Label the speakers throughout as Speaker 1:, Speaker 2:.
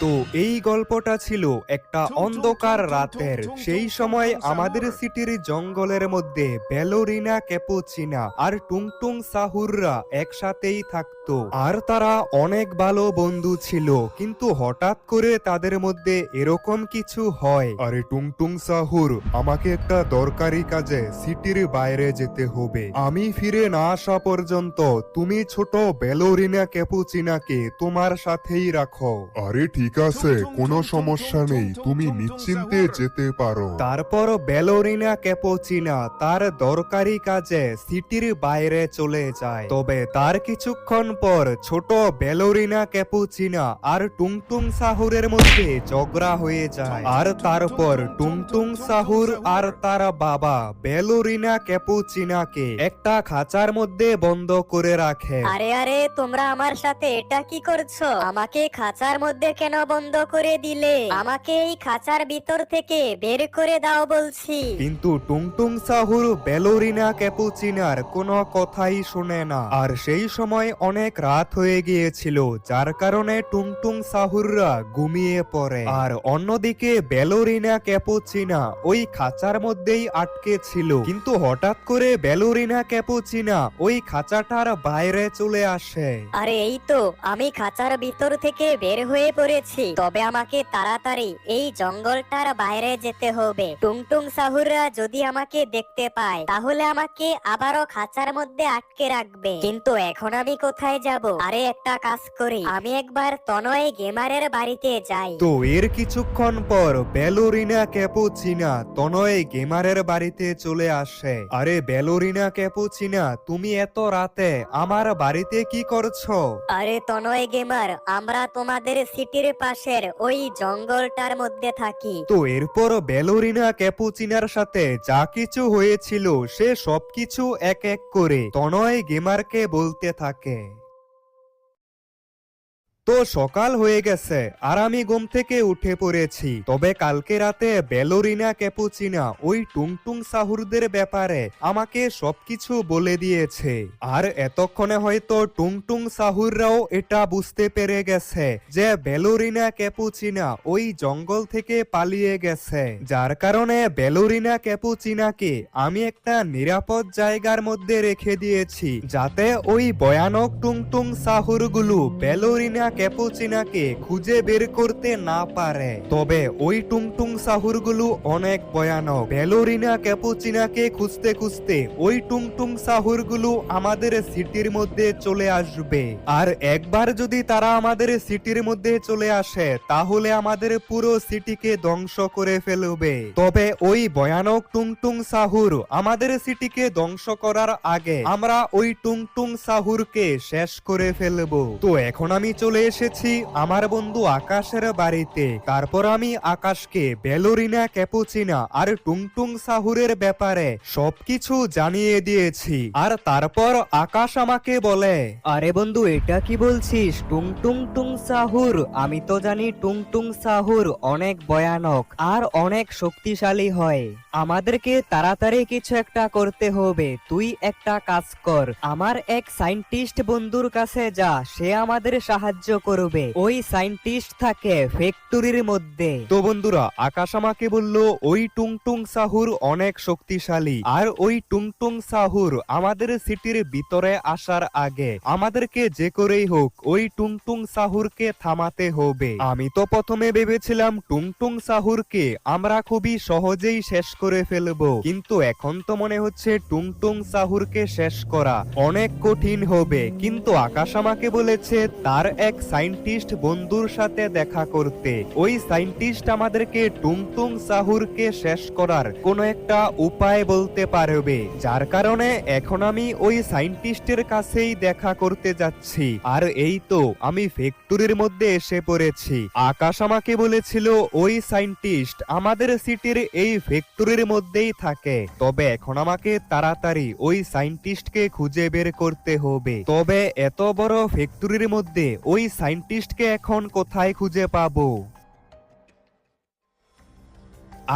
Speaker 1: তো এই গল্পটা ছিল একটা অন্ধকার রাতের। সেই সময় আমাদের সিটির জঙ্গলের মধ্যে ব্যালোরিনা ক্যাপুচিনা আর টুংটুং সাহুররা একসাথেই থাকতো, আর তারা অনেক ভালো বন্ধু ছিল। কিন্তু হঠাৎ করে তাদের মধ্যে এরকম কিছু হয়।
Speaker 2: আরে টুংটুং সাহুর, আমাকে একটা দরকারি কাজে সিটির বাইরে যেতে হবে। আমি ফিরে না আসা পর্যন্ত তুমি ছোট ব্যালোরিনা ক্যাপুচিনাকে তোমার সাথেই রাখো। আরে ঠিক আছে, কোনো সমস্যা নেই, তুমি নিশ্চিন্তে যেতে পারো।
Speaker 1: তারপর ব্যালোরিনা ক্যাপুচিনা তার দরকারি কাজে সিটির বাইরে চলে যায়। তবে তার কিছুক্ষণ পর ছোট ব্যালোরিনা ক্যাপুচিনা আর টুংটুং সাহুরের মধ্যে ঝগড়া হয়ে যায়। আর তারপর টুংটুং সাহুর আর তার বাবা ব্যালোরিনা ক্যাপুচিনাকে একটা খাঁচার মধ্যে বন্ধ করে রাখে।
Speaker 3: আরে আরে, তোমরা আমার সাথে এটা কি করছো? আমাকে খাঁচার মধ্যে কেন বন্ধ করে দিলে? আমাকে এই খাঁচার ভিতর থেকে বের করে দাও বলছি।
Speaker 1: কিন্তু টুংটুং সাহুর ব্যালোরিনা ক্যাপুচিনার কোনো কথাই শোনে না। আর সেই সময় অনেক রাত হয়ে গিয়েছিল, যার কারণে টুংটুং সাহুররা ঘুমিয়ে পড়ে। আর অন্যদিকে ব্যালোরিনা ক্যাপুচিনা ওই খাঁচার মধ্যেই আটকে ছিল। কিন্তু হঠাৎ করে ব্যালোরিনা ক্যাপুচিনা ওই খাঁচাটার বাইরে চলে আসে।
Speaker 3: আরে এই তো, আমি খাঁচার ভিতর থেকে বের হয়ে পড়েছি। তবে আমাকে তাড়াতাড়ি এই জঙ্গলটার বাইরে যেতে হবে। টুংটুং সাহুররা যদি আমাকে দেখতে পায় তাহলে আমাকে আবারও খাঁচার মধ্যে আটকে রাখবে। কিন্তু এখন আমি কোথায় যাব? আরে একটা কাজ করি, আমি একবার তনয় গেমারের বাড়িতে যাই।
Speaker 1: তো এর কিছুক্ষণ পর ব্যালোরিনা ক্যাপুচিনা তনয় গেমারের বাড়িতে চলে আসে। আরে ব্যালোরিনা ক্যাপুচিনা, তুমি এত রাতে আমার বাড়িতে কি করছো?
Speaker 3: আরে তনয় গেমার, আমরা তোমাদের সিটির পাশের ওই জঙ্গলটার মধ্যে থাকি।
Speaker 1: তো এরপর ব্যালোরিনা ক্যাপুচিনার সাথে যা কিছু হয়েছিল সে সবকিছু এক এক করে তনয় গেমারকে বলতে থাকে। তো সকাল হয়ে গেছে আর আমি ঘুম থেকে উঠে পড়েছি। তবে কালকে রাতে ব্যালোরিনা ক্যাপুচিনা ওই টুংটুং সাহুরদের ব্যাপারে আমাকে সবকিছু বলে দিয়েছে। আর এতক্ষণে হয়তো টুংটুং সাহুররাও এটা বুঝতে পেরে গেছে যে ব্যালোরিনা ক্যাপুচিনা ওই জঙ্গল থেকে পালিয়ে গেছে। যার কারণে ব্যালোরিনা ক্যাপুচিনাকে আমি একটা নিরাপদ জায়গার মধ্যে রেখে দিয়েছি, যাতে ওই ভয়ানক টুংটুং সাহুরগুলো ব্যালোরিনা ক্যাপুচিনাকে খুঁজে বের করতে না পারে। তবে ওই টুংটুং সাহুরগুলো অনেক ভয়ানক। ব্যালোরিনা ক্যাপুচিনাকে খুঁজতে খুঁজতে ওই টুংটুং সাহুরগুলো আমাদের সিটির মধ্যে চলে আসবে। আর একবার যদি তারা আমাদের সিটির মধ্যে চলে আসে তাহলে আমাদের পুরো সিটিকে ধ্বংস করে ফেলবে। তবে ওই ভয়ানক টুংটুং সাহুর আমাদের সিটিকে ধ্বংস করার আগে আমরা ওই টুংটুং সাহুরকে শেষ করে ফেলবো। তো এখন আমি চলে এসেছি আমার বন্ধু আকাশের বাড়িতে। তারপর আমি আকাশকে ব্যালোরিনা ক্যাপুচিনা আর টুংটুং সাহুরের ব্যাপারে সবকিছু জানিয়ে দিয়েছি। আর তারপর আকাশ আমাকে বলে, আরে বন্ধু, এটা কি বলছিস? টুংটুং টুং সাহুর? আমি তো জানি টুংটুং সাহুর অনেক ভয়ানক আর অনেক শক্তিশালী হয়। আমাদেরকে তাড়াতাড়ি কিছু একটা করতে হবে। তুই একটা কাজ কর, আমার এক সায়েন্টিস্ট বন্ধুর কাছে যা, সে আমাদের সাহায্য করবে। ওই সায়েন্টিস্ট থাকে ফ্যাক্টরির মধ্যে। তো বন্ধুরা, আকাশ আমাকে বলল ওই টুংটুং সাহুর অনেক শক্তিশালী, আর ওই টুংটুং সাহুর আমাদের সিটির ভিতরে আসার আগে আমাদেরকে যে করেই হোক ওই টুংটুং সাহুরকে থামাতে হবে। আমি তো প্রথমে ভেবেছিলাম টুংটুং সাহুরকে আমরা খুবই সহজেই শেষ করে ফেলবো, কিন্তু এখন তো মনে হচ্ছে টুংটুং সাহুরকে শেষ করা অনেক কঠিন হবে। কিন্তু আকাশ আমাকে বলেছে তার এক সায়েন্টিস্ট বন্ধুর সাথে দেখা করতে। ওই সায়েন্টিস্ট আমাদেরকে টুংটুং সাহুরকে শেষ করার কোনো একটা উপায় বলতে পারবে। যার কারণে এখন আমি ওই সায়েন্টিস্টের কাছেই দেখা করতে যাচ্ছি। আর এই তো আমি ফ্যাক্টরির মধ্যে এসে পড়েছি। আকাশ আমাকে বলেছিল ওই সায়েন্টিস্ট আমাদের সিটির এই ফ্যাক্টরির মধ্যেই থাকে। তবে এখন আমাকে তাড়াতাড়ি ওই সায়েন্টিস্টকে খুঁজে বের করতে হবে। তবে এত বড় ফ্যাক্টরির মধ্যে ওই সায়েন্টিস্টকে এখন কোথায় খুঁজে পাবো?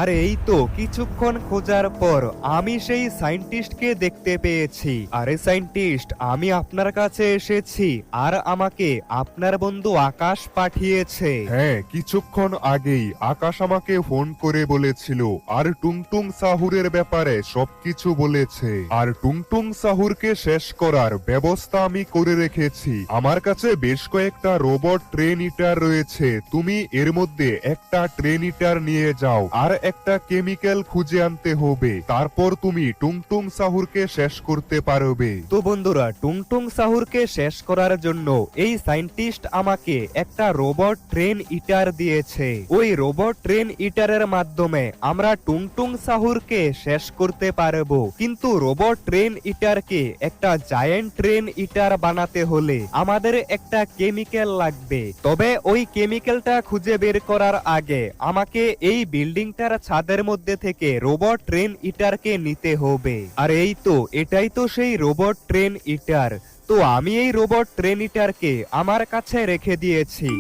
Speaker 1: আর এই তো কিছুক্ষণ খোঁজার পর আমি সেই সায়েন্টিস্টকে দেখতে পেয়েছি। আরে সায়েন্টিস্ট, আমি আপনার কাছে এসেছি আর আমাকে আপনার বন্ধু আকাশ পাঠিয়েছে।
Speaker 2: হ্যাঁ, কিছুক্ষণ আগেই আকাশ আমাকে ফোন করে বলেছিল আর টুংটুং সাহুরের ব্যাপারে সবকিছু বলেছে। আর টুংটুং সাহুরকে শেষ করার ব্যবস্থা আমি করে রেখেছি। আমার কাছে বেশ কয়েকটা রোবট ট্রেন ইটার রয়েছে, তুমি এর মধ্যে একটা ট্রেন ইটার নিয়ে যাও আর একটা কেমিক্যাল খুঁজে আনতে হবে, তারপর তুমি টুংটুং সাহুরকে শেষ করতে পারবে।
Speaker 1: তো বন্ধুরা, টুংটুং সাহুরকে শেষ করার জন্য এই সায়েন্টিস্ট আমাকে একটা রোবট ট্রেন ইটার দিয়েছে। ওই রোবট ট্রেন ইটারের মাধ্যমে আমরা টুংটুং সাহুরকে শেষ করতে পারবো। কিন্তু রোবট ট্রেন ইটারকে একটা জায়ান্ট ট্রেন ইটার বানাতে হলে আমাদের একটা কেমিক্যাল লাগবে। তবে ওই কেমিক্যালটা খুঁজে বের করার আগে আমাকে এই বিল্ডিংটার ছাদের মধ্যে থেকে রোবট ট্রেন ইটারকে নিতে হবে। আর এই তো, এটাই তো সেই রোবট ট্রেন ইটার। তো আমি এই রোবট ট্রেন ইটারকে আমার কাছে রেখে দিয়েছি।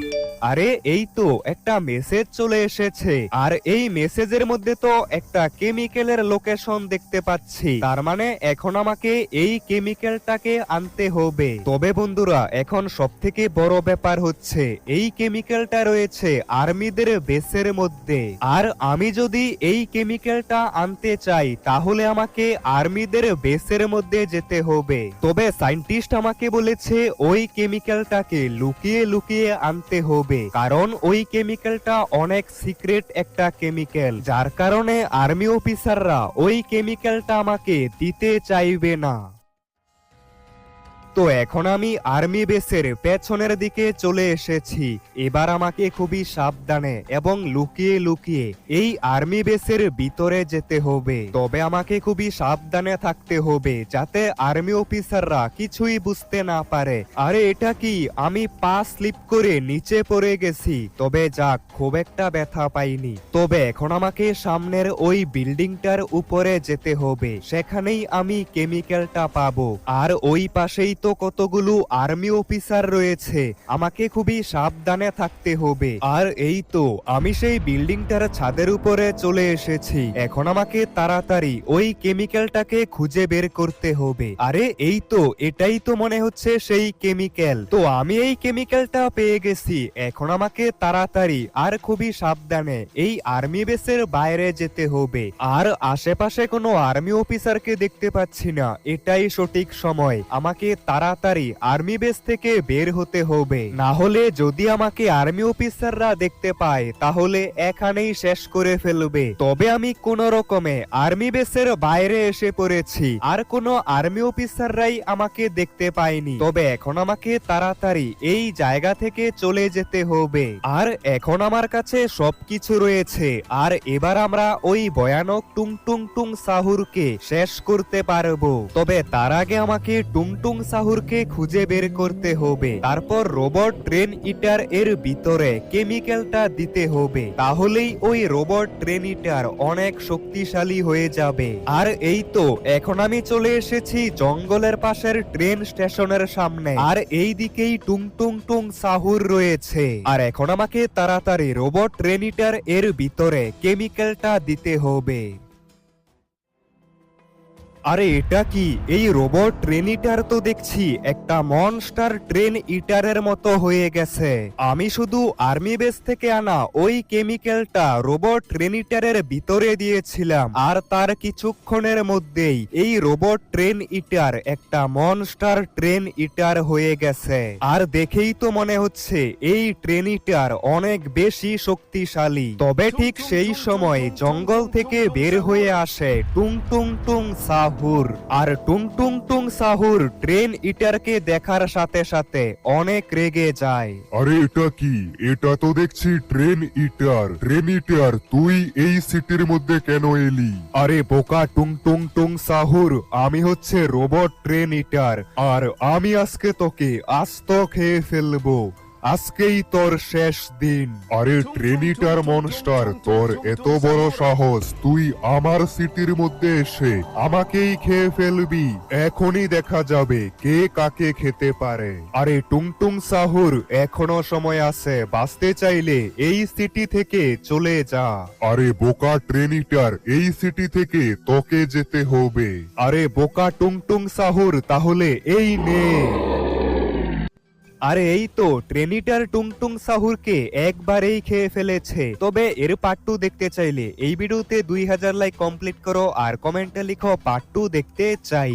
Speaker 1: আরে এই তো একটা মেসেজ চলে এসেছে, আর এই মেসেজের মধ্যে তো একটা কেমিক্যালের লোকেশন দেখতে পাচ্ছি। তার মানে এখন আমাকে এই কেমিক্যালটাকে আনতে হবে। তবে বন্ধুরা, এখন সবথেকে বড় ব্যাপার হচ্ছে এই কেমিক্যালটা রয়েছে আর্মিদের বেসের মধ্যে। আর আমি যদি এই কেমিক্যালটা আনতে চাই তাহলে আমাকে আর্মিদের বেসের মধ্যে যেতে হবে। তবে সায়েন্টিস্ট আমাকে বলেছে ওই কেমিক্যালটাকে লুকিয়ে লুকিয়ে আনতে হবে, কারণ ওই কেমিক্যালটা অনেক সিক্রেট একটা কেমিক্যাল, যার কারণে আর্মি অফিসাররা ওই কেমিক্যালটা আমাকে দিতে চাইবে না। তো এখন আমি আর্মি বেসের পেছনের দিকে চলে এসেছি। এবার আমাকে খুবই সাবধানে এবং লুকিয়ে লুকিয়ে এই আর্মি বেসের ভিতরে যেতে হবে। তবে আমাকে খুবই সাবধানে থাকতে হবে যাতে আর্মি অফিসাররা কিছুই বুঝতে না পারে। আরে এটা কি, আমি পা স্লিপ করে নিচে পড়ে গেছি। তবে যাক, খুব একটা ব্যথা পাইনি। তবে এখন আমাকে সামনের ওই বিল্ডিংটার উপরে যেতে হবে, সেখানেই আমি কেমিক্যালটা পাবো। আর ওই পাশেই তো কতগুলো আর্মি অফিসার রয়েছে, আমাকে খুবই সাবধানে থাকতে হবে। আর এই তো আমি সেই বিল্ডিংটার ছাদের উপরে চলে এসেছি। এখন আমাকে তাড়াতাড়ি ওই কেমিক্যালটাকে খুঁজে বের করতে হবে। আরে এই তো, এটাই তো মনে হচ্ছে সেই কেমিক্যাল। তো আমি এই কেমিক্যালটা পেয়ে গেছি। এখন আমাকে তাড়াতাড়ি আর খুবই সাবধানে এই আর্মি বেসের বাইরে যেতে হবে। আর আশেপাশে কোনো আর্মি অফিসারকে দেখতে পাচ্ছি না, এটাই সঠিক সময়। আমাকে তাড়াতাড়ি আর্মি বেস থেকে বের হতে হবে, না হলে যদি আমাকে আর্মি অফিসাররা দেখতে পায় তাহলে এখানেই শেষ করে ফেলবে। তবে আমি কোন রকমে আর্মি বেসের বাইরে এসে পড়েছি, আর কোনো আর্মি অফিসাররাই আমাকে দেখতে পায়নি। তবে এখন আমাকে তাড়াতাড়ি এই জায়গা থেকে চলে যেতে হবে। আর এখন আমার কাছে সবকিছু রয়েছে, আর এবার আমরা ওই ভয়ানক টুংটুং টুং সাহুরকে শেষ করতে পারবো। তবে তার আগে আমাকে টুংটুং সাহুরকে খুঁজে বের করতে হবে, তারপর রোবট ট্রেন ইটার এর ভিতরে কেমিক্যালটা দিতে হবে। তাহলেই ওই রোবট ট্রেন ইটার অনেক শক্তিশালী হয়ে যাবে। আর এই তো এখন আমি চলে এসেছি জঙ্গলের পাশের ট্রেন স্টেশনের সামনে, আর এই দিকেই টুংটুং টুং সাহুর রয়েছে। আর এখন আমাকে তাড়াতাড়ি রোবট ট্রেন ইটার এর ভিতরে কেমিক্যালটা দিতে হবে। আরে এটা কি, এই রোবট ট্রেন ইটার তো দেখছি একটা মনস্টার ট্রেন ইটারের মতো হয়ে গেছে। আমি শুধু আর্মি বেস থেকে আনা ওই কেমিক্যালটা রোবট ট্রেন ইটারের ভিতরে দিয়েছিলাম, আর তার কিছুক্ষণের মধ্যেই এই রোবট ট্রেন ইটার একটা মনস্টার ট্রেন ইটার হয়ে গেছে। আর দেখেই তো মনে হচ্ছে এই ট্রেন ইটার অনেক বেশি শক্তিশালী। তবে ঠিক সেই সময় জঙ্গল থেকে বের হয়ে আসে টুংটুং টুং সাহুর। আর টুংটুং টুং সাহুর ট্রেন ইটারকে দেখার সাথে সাথে অনেক রেগে যায়।
Speaker 2: আরে এটা কি, এটা তো দেখছি ট্রেন ইটার। ট্রেন ইটার, তুই এই সিটির মধ্যে কেন এলি?
Speaker 1: আরে বোকা টুংটুং টুং সাহুর, আমি হচ্ছে রোবট ট্রেন ইটার, আর আমি আজকে তোকে আস্ত খেয়ে ফেলবো।
Speaker 2: আজকেই তোর শেষ দিন। আরে ট্রেনিটার মনস্টার, তোর এত বড় সাহস, তুই আমার সিটির মধ্যে এসে আমাকেই খেয়ে ফেলবি। এখনই দেখা যাবে কে কাকে খেতে পারে। আরে টুংটুং সাহুর, এখনো সময় আছে, বাঁচতে চাইলে এই সিটি থেকে চলে যা। আরে বোকা ট্রেনিটার, এই সিটি থেকে তোকে যেতে হবে। আরে বোকা টুংটুং সাহুর, তাহলে এই নে।
Speaker 1: আরে এই তো ট্রেনিটার টুংটুং সাহুরকে একবারেই খেয়ে ফেলেছে। তবে এর পার্ট 2 দেখতে চাইলে এই ভিডিওতে 2000 লাইক কমপ্লিট করো আর কমেন্টে লিখো পার্ট 2 দেখতে চাই।